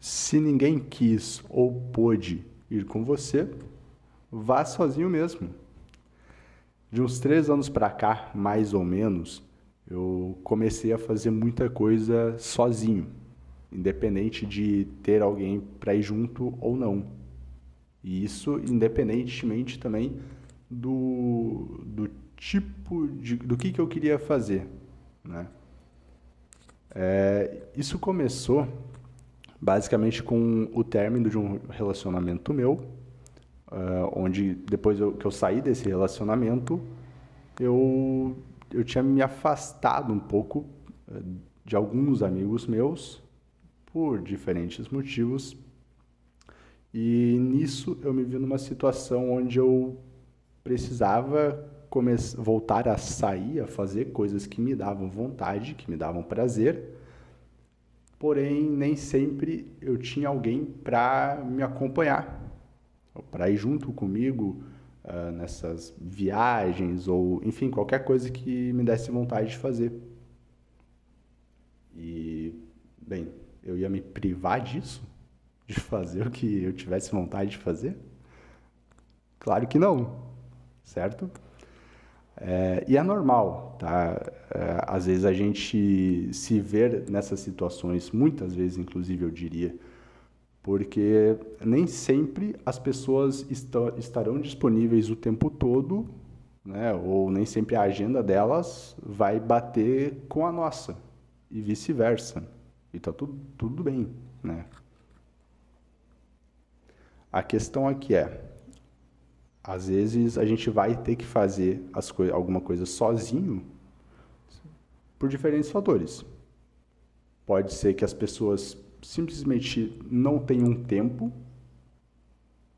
Se ninguém quis ou pôde ir com você, vá sozinho mesmo. De uns 3 anos para cá, mais ou menos, eu comecei a fazer muita coisa sozinho, independente de ter alguém para ir junto ou não. E isso independentemente também do tipo do que eu queria fazer, né? Isso começou basicamente com o término de um relacionamento meu, onde depois que eu saí desse relacionamento, eu tinha me afastado um pouco de alguns amigos meus por diferentes motivos. E nisso eu me vi numa situação onde eu precisava voltar a sair, a fazer coisas que me davam vontade, que me davam prazer, porém nem sempre eu tinha alguém para me acompanhar, para ir junto comigo nessas viagens ou, enfim, qualquer coisa que me desse vontade de fazer. E, bem, eu ia me privar disso, de fazer o que eu tivesse vontade de fazer? Claro que não, certo? E é normal, tá? Às vezes a gente se vê nessas situações, muitas vezes, inclusive, eu diria, porque nem sempre as pessoas estarão disponíveis o tempo todo, né? Ou nem sempre a agenda delas vai bater com a nossa, e vice-versa. E tá tudo bem, né? A questão aqui às vezes a gente vai ter que fazer alguma coisa sozinho por diferentes fatores. Pode ser que as pessoas simplesmente não tenham tempo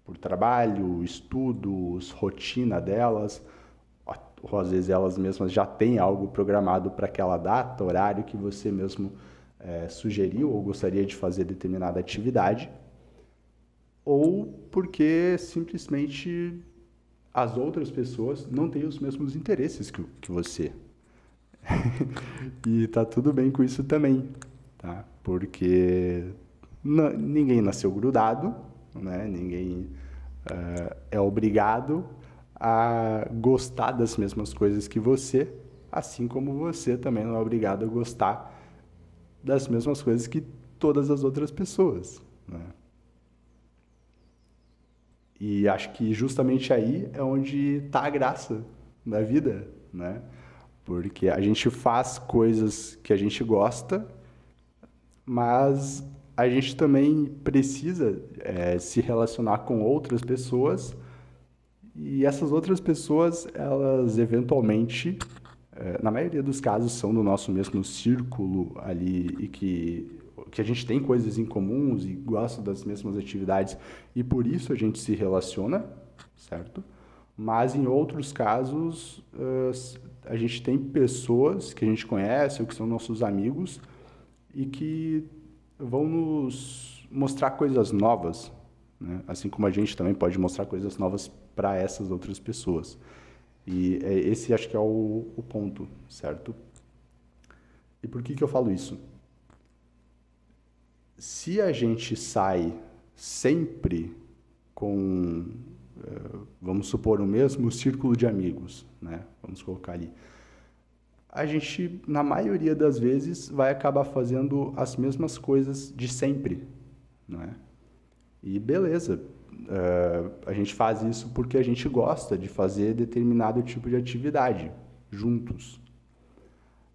por trabalho, estudos, rotina delas, ou às vezes elas mesmas já têm algo programado para aquela data, horário que você mesmo sugeriu ou gostaria de fazer determinada atividade, ou porque simplesmente as outras pessoas não têm os mesmos interesses que você. E tá tudo bem com isso também, tá? Porque ninguém nasceu grudado, né? Ninguém é obrigado a gostar das mesmas coisas que você, assim como você também não é obrigado a gostar das mesmas coisas que todas as outras pessoas, né? E acho que justamente aí é onde está a graça da vida, né? Porque a gente faz coisas que a gente gosta, mas a gente também precisa se relacionar com outras pessoas e essas outras pessoas, elas eventualmente, na maioria dos casos, são do nosso mesmo círculo ali e que a gente tem coisas em comuns e gosta das mesmas atividades e por isso a gente se relaciona, certo? Mas em outros casos, a gente tem pessoas que a gente conhece ou que são nossos amigos e que vão nos mostrar coisas novas, né? Assim como a gente também pode mostrar coisas novas para essas outras pessoas. E esse acho que é o ponto, certo? E por que eu falo isso? Se a gente sai sempre com, vamos supor, o mesmo círculo de amigos, né? Vamos colocar ali. A gente, na maioria das vezes, vai acabar fazendo as mesmas coisas de sempre, né? E beleza, a gente faz isso porque a gente gosta de fazer determinado tipo de atividade juntos.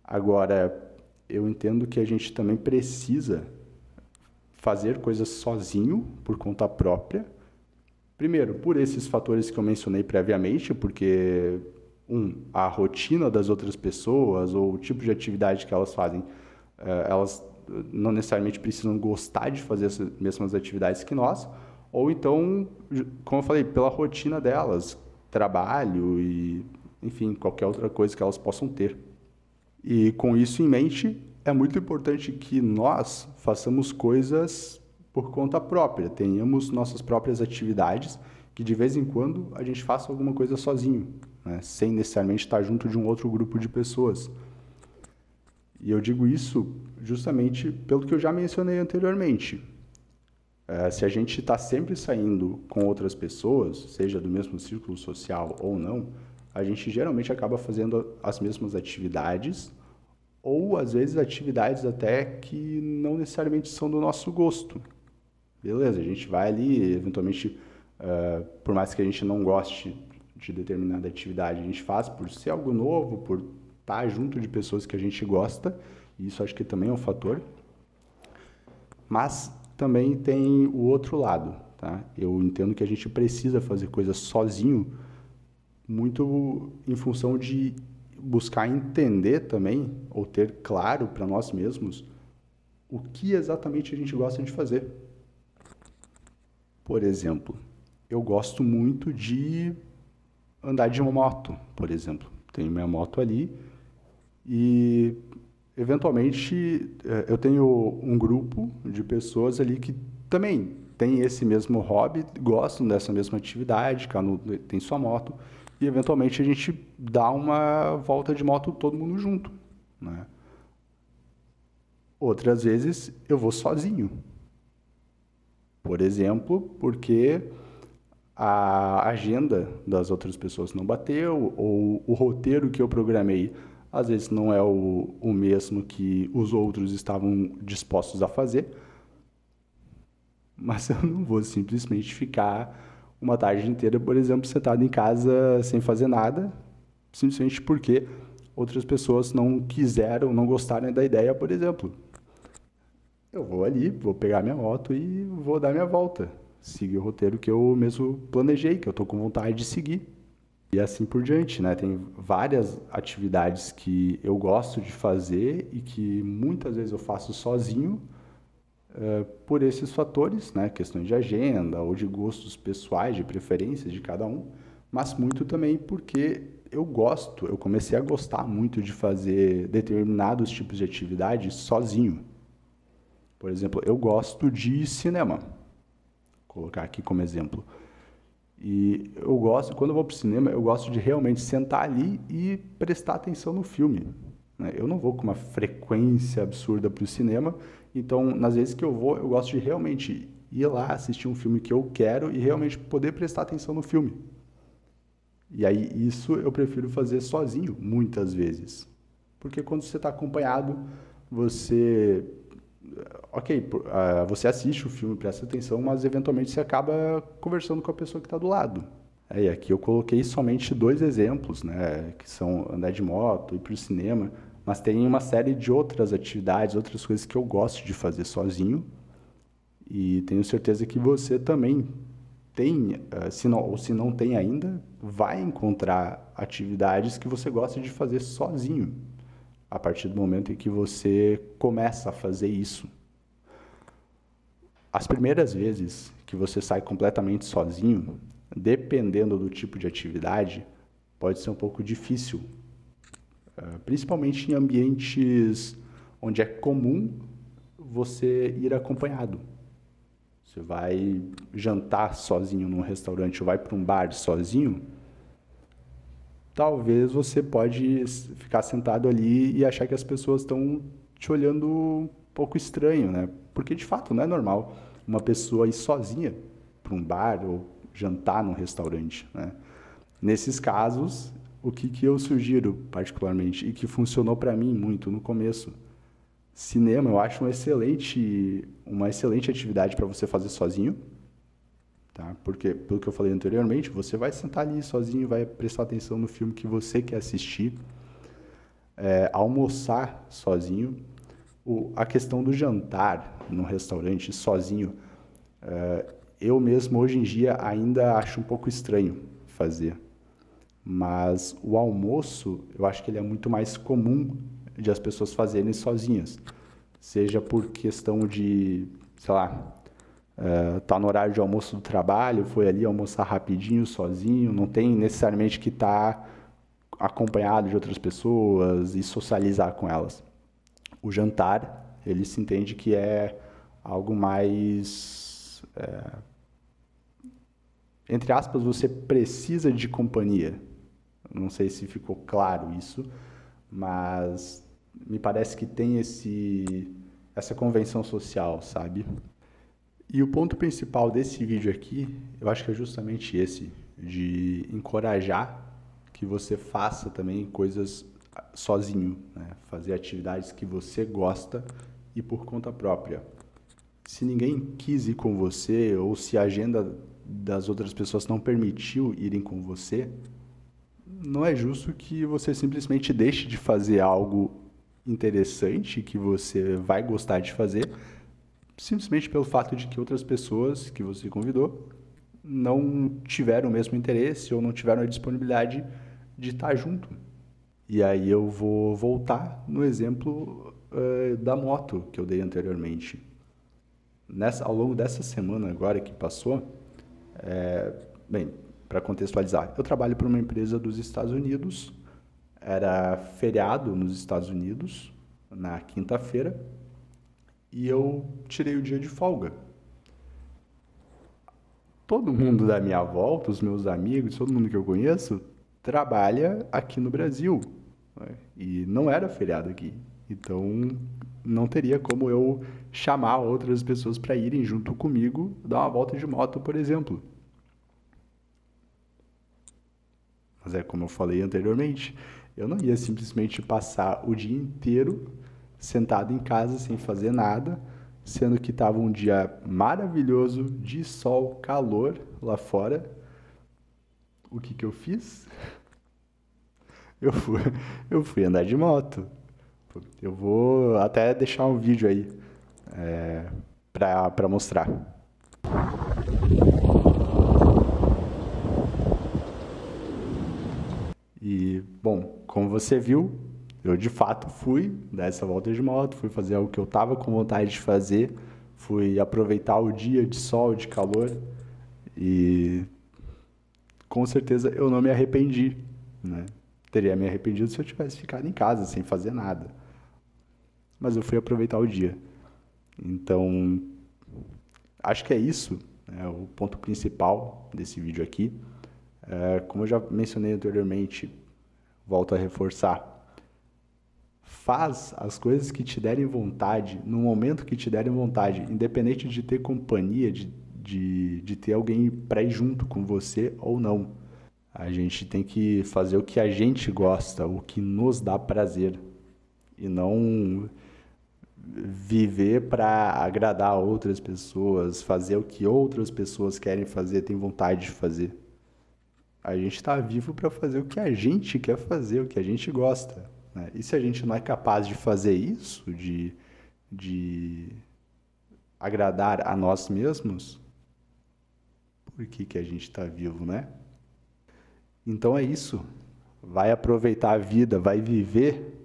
Agora, eu entendo que a gente também precisa fazer coisas sozinho, por conta própria. Primeiro, por esses fatores que eu mencionei previamente, porque, a rotina das outras pessoas ou o tipo de atividade que elas fazem, elas não necessariamente precisam gostar de fazer essas mesmas atividades que nós, ou então, como eu falei, pela rotina delas, trabalho e, enfim, qualquer outra coisa que elas possam ter. E com isso em mente, é muito importante que nós façamos coisas por conta própria, tenhamos nossas próprias atividades, que de vez em quando a gente faça alguma coisa sozinho, né? Sem necessariamente estar junto de um outro grupo de pessoas. E eu digo isso justamente pelo que eu já mencionei anteriormente. Se a gente está sempre saindo com outras pessoas, seja do mesmo círculo social ou não, a gente geralmente acaba fazendo as mesmas atividades, ou às vezes atividades até que não necessariamente são do nosso gosto. Beleza, a gente vai ali, eventualmente, por mais que a gente não goste de determinada atividade, a gente faz por ser algo novo, por estar junto de pessoas que a gente gosta, e isso acho que também é um fator. Mas também tem o outro lado, tá? Eu entendo que a gente precisa fazer coisas sozinho, muito em função de buscar entender também, ou ter claro para nós mesmos, o que exatamente a gente gosta de fazer. Por exemplo, eu gosto muito de andar de uma moto, por exemplo. Tenho minha moto ali e, eventualmente, eu tenho um grupo de pessoas ali que também tem esse mesmo hobby, gostam dessa mesma atividade, cada um tem sua moto, e, eventualmente, a gente dá uma volta de moto todo mundo junto, né? Outras vezes, eu vou sozinho. Por exemplo, porque a agenda das outras pessoas não bateu, ou o roteiro que eu programei às vezes não é o mesmo que os outros estavam dispostos a fazer, mas eu não vou simplesmente ficar uma tarde inteira, por exemplo, sentado em casa sem fazer nada, simplesmente porque outras pessoas não quiseram, não gostaram da ideia, por exemplo. Eu vou ali, vou pegar minha moto e vou dar minha volta. Seguir o roteiro que eu mesmo planejei, que eu estou com vontade de seguir. E assim por diante, né? Tem várias atividades que eu gosto de fazer e que muitas vezes eu faço sozinho, por esses fatores, né? Questões de agenda ou de gostos pessoais, de preferências de cada um, mas muito também porque eu comecei a gostar muito de fazer determinados tipos de atividades sozinho. Por exemplo, eu gosto de cinema, vou colocar aqui como exemplo. E eu gosto, quando eu vou para o cinema, eu gosto de realmente sentar ali e prestar atenção no filme, né? Eu não vou com uma frequência absurda para o cinema, então, nas vezes que eu vou, eu gosto de realmente ir lá assistir um filme que eu quero e realmente poder prestar atenção no filme. E aí, isso eu prefiro fazer sozinho, muitas vezes. Porque quando você está acompanhado, você ok, você assiste o filme, presta atenção, mas eventualmente você acaba conversando com a pessoa que está do lado. E aqui eu coloquei somente dois exemplos, né, que são andar de moto, ir para o cinema, mas tem uma série de outras atividades, outras coisas que eu gosto de fazer sozinho, e tenho certeza que você também tem, se não, ou se não tem ainda, vai encontrar atividades que você gosta de fazer sozinho, a partir do momento em que você começa a fazer isso. As primeiras vezes que você sai completamente sozinho, dependendo do tipo de atividade, pode ser um pouco difícil, principalmente em ambientes onde é comum você ir acompanhado. Você vai jantar sozinho num restaurante ou vai para um bar sozinho, talvez você pode ficar sentado ali e achar que as pessoas estão te olhando um pouco estranho, né? Porque de fato não é normal uma pessoa ir sozinha para um bar ou jantar num restaurante, né? Nesses casos, o que eu sugiro particularmente e que funcionou para mim muito no começo, cinema eu acho uma excelente atividade para você fazer sozinho, tá? Porque, pelo que eu falei anteriormente, você vai sentar ali sozinho, vai prestar atenção no filme que você quer assistir, almoçar sozinho. A questão do jantar no restaurante sozinho, eu mesmo hoje em dia ainda acho um pouco estranho fazer. Mas o almoço, eu acho que ele é muito mais comum de as pessoas fazerem sozinhas. Seja por questão de, sei lá, tá no horário de almoço do trabalho, foi ali almoçar rapidinho, sozinho, não tem necessariamente que estar acompanhado de outras pessoas e socializar com elas. O jantar, ele se entende que é algo mais, entre aspas, você precisa de companhia. Não sei se ficou claro isso, mas me parece que tem essa convenção social, sabe? E o ponto principal desse vídeo aqui, eu acho que é justamente esse, de encorajar que você faça também coisas sozinho, né? Fazer atividades que você gosta e por conta própria. Se ninguém quis ir com você ou se a agenda das outras pessoas não permitiu irem com você, não é justo que você simplesmente deixe de fazer algo interessante que você vai gostar de fazer, simplesmente pelo fato de que outras pessoas que você convidou não tiveram o mesmo interesse ou não tiveram a disponibilidade de estar junto. E aí eu vou voltar no exemplo da moto que eu dei anteriormente. Ao longo dessa semana agora que passou, bem, para contextualizar, eu trabalho para uma empresa dos Estados Unidos, era feriado nos Estados Unidos, na quinta-feira, e eu tirei o dia de folga. Todo mundo da minha volta, os meus amigos, todo mundo que eu conheço, trabalha aqui no Brasil, né? E não era feriado aqui. Então, não teria como eu chamar outras pessoas para irem junto comigo dar uma volta de moto, por exemplo. Mas é como eu falei anteriormente, eu não ia simplesmente passar o dia inteiro sentado em casa sem fazer nada, sendo que estava um dia maravilhoso, de sol, calor lá fora. O que que eu fiz? Eu fui, eu fui andar de moto. Eu vou até deixar um vídeo aí para mostrar. E, bom, como você viu, eu de fato fui dar essa volta de moto, fui fazer algo que eu estava com vontade de fazer, fui aproveitar o dia de sol, de calor e com certeza eu não me arrependi, né? Teria me arrependido se eu tivesse ficado em casa sem fazer nada. Mas eu fui aproveitar o dia. Então, acho que é isso, né, o ponto principal desse vídeo aqui. Como eu já mencionei anteriormente, volto a reforçar. Faz as coisas que te derem vontade, no momento que te derem vontade, independente de ter companhia, de ter alguém para ir junto com você ou não. A gente tem que fazer o que a gente gosta, o que nos dá prazer, e não viver para agradar outras pessoas, fazer o que outras pessoas querem fazer, têm vontade de fazer. A gente está vivo para fazer o que a gente quer fazer, o que a gente gosta, né? E se a gente não é capaz de fazer isso, de agradar a nós mesmos, por que que a gente está vivo, né? Então é isso. Vai aproveitar a vida, vai viver